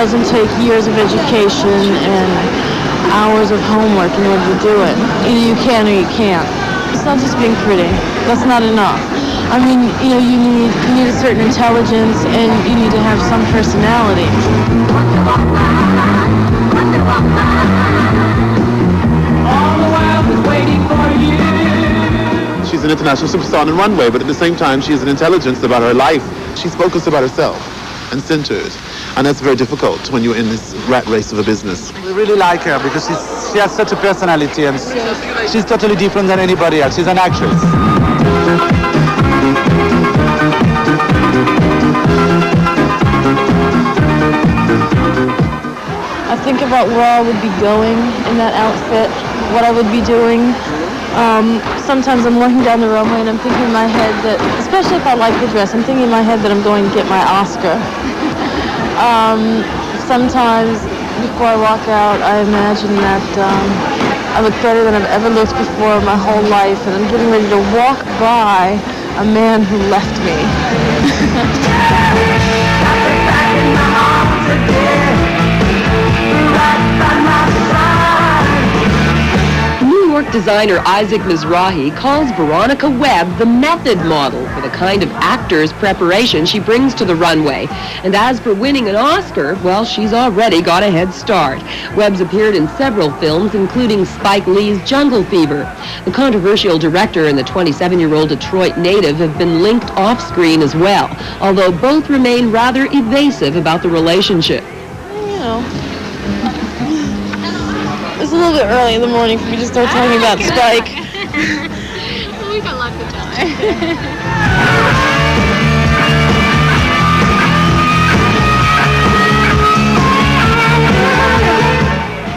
doesn't take years of education and hours of homework in order to do it. Either you can or you can't. It's not just being pretty. That's not enough. I mean, you need a certain intelligence and you need to have some personality. All the world is waiting for you. She's an international superstar on the runway, but at the same time, she has an intelligence about her life. She's focused about herself and centered. And that's very difficult when you're in this rat race of a business. We really like her because she has such a personality and she's totally different than anybody else. She's an actress. I think about where I would be going in that outfit, what I would be doing. Sometimes I'm walking down the runway and I'm thinking in my head that, especially if I like the dress, I'm thinking in my head that I'm going to get my Oscar. Sometimes before I walk out, I imagine that I look better than I've ever looked before in my whole life, and I'm getting ready to walk by a man who left me. New York designer Isaac Mizrahi calls Veronica Webb the method model for the kind of actor's preparation she brings to the runway. And as for winning an Oscar, well, she's already got a head start. Webb's appeared in several films, including Spike Lee's Jungle Fever. The controversial director and the 27-year-old Detroit native have been linked off-screen as well, although both remain rather evasive about the relationship. It's a little bit early in the morning for me to start talking about Spike. We've got lots of time.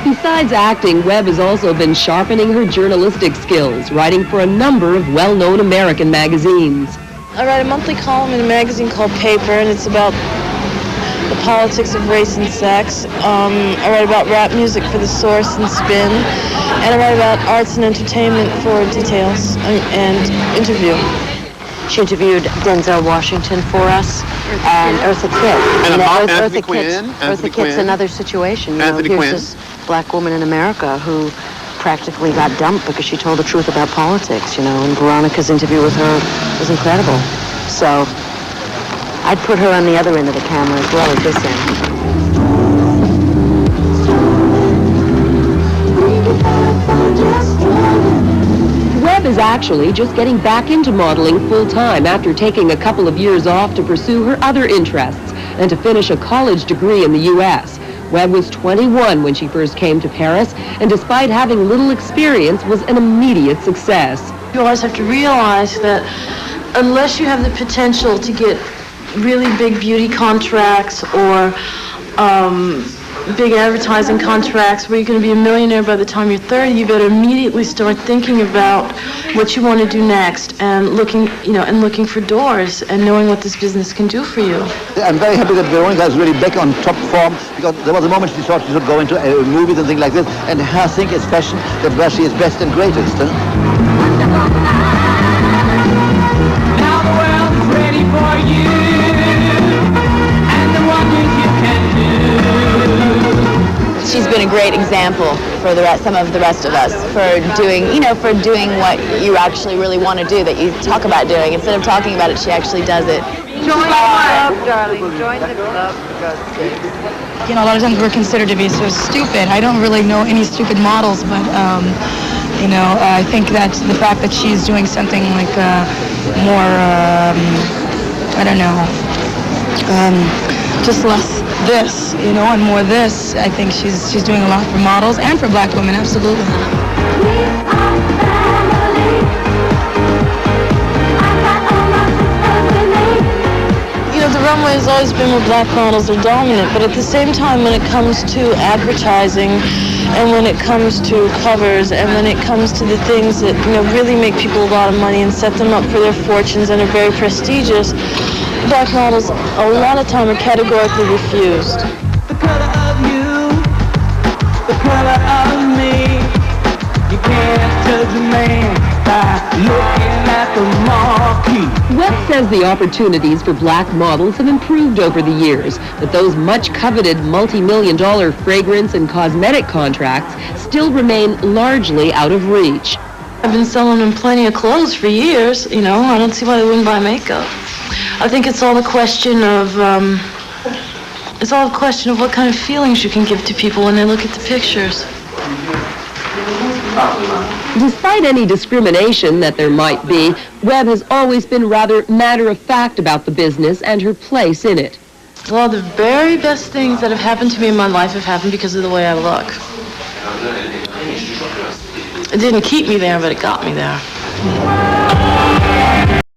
Besides acting, Webb has also been sharpening her journalistic skills, writing for a number of well-known American magazines. I write a monthly column in a magazine called Paper, and it's about the politics of race and sex. I write about rap music for The Source and Spin, and I write about arts and entertainment for Details and Interview. She interviewed Denzel Washington for us and Eartha Kitt. And about Eartha Quinn. Eartha Kitt's another situation. Anthony Here's Quinn. this black woman in America who practically got dumped because she told the truth about politics, and Veronica's interview with her was incredible. So I'd put her on the other end of the camera as well as this end. Webb is actually just getting back into modeling full-time after taking a couple of years off to pursue her other interests and to finish a college degree in the U.S. Webb was 21 when she first came to Paris, and despite having little experience, was an immediate success. You always have to realize that unless you have the potential to get really big beauty contracts or big advertising contracts where you're going to be a millionaire by the time you're 30, you better immediately start thinking about what you want to do next and looking for doors and knowing what this business can do for you. I'm very happy that Veronica is really back on top form, because there was a moment she thought she should go into movies and things like this, and her thing is fashion, that's where she is best and greatest. Now the world is ready for you, and the wonders you can do. She's been a great example for some of the rest of us for doing what you actually really want to do, that you talk about doing. Instead of talking about it, she actually does it. Join the club, darling. Join the club, for God's sake. A lot of times we're considered to be so stupid. I don't really know any stupid models, but I think that the fact that she's doing something like more, just less this, and more this. I think she's doing a lot for models and for black women, absolutely. The runway has always been where black models are dominant, but at the same time, when it comes to advertising and when it comes to covers and when it comes to the things that really make people a lot of money and set them up for their fortunes and are very prestigious, black models a lot of time are categorically refused. The color of you, the color of me. You can't judge a man by looking at the marquee. Webb says the opportunities for black models have improved over the years, but those much coveted multi-million-dollar fragrance and cosmetic contracts still remain largely out of reach. I've been selling them plenty of clothes for years, you know. I don't see why they wouldn't buy makeup. I think it's all a question of, what kind of feelings you can give to people when they look at the pictures. Despite any discrimination that there might be, Webb has always been rather matter-of-fact about the business and her place in it. Well, the very best things that have happened to me in my life have happened because of the way I look. It didn't keep me there, but it got me there.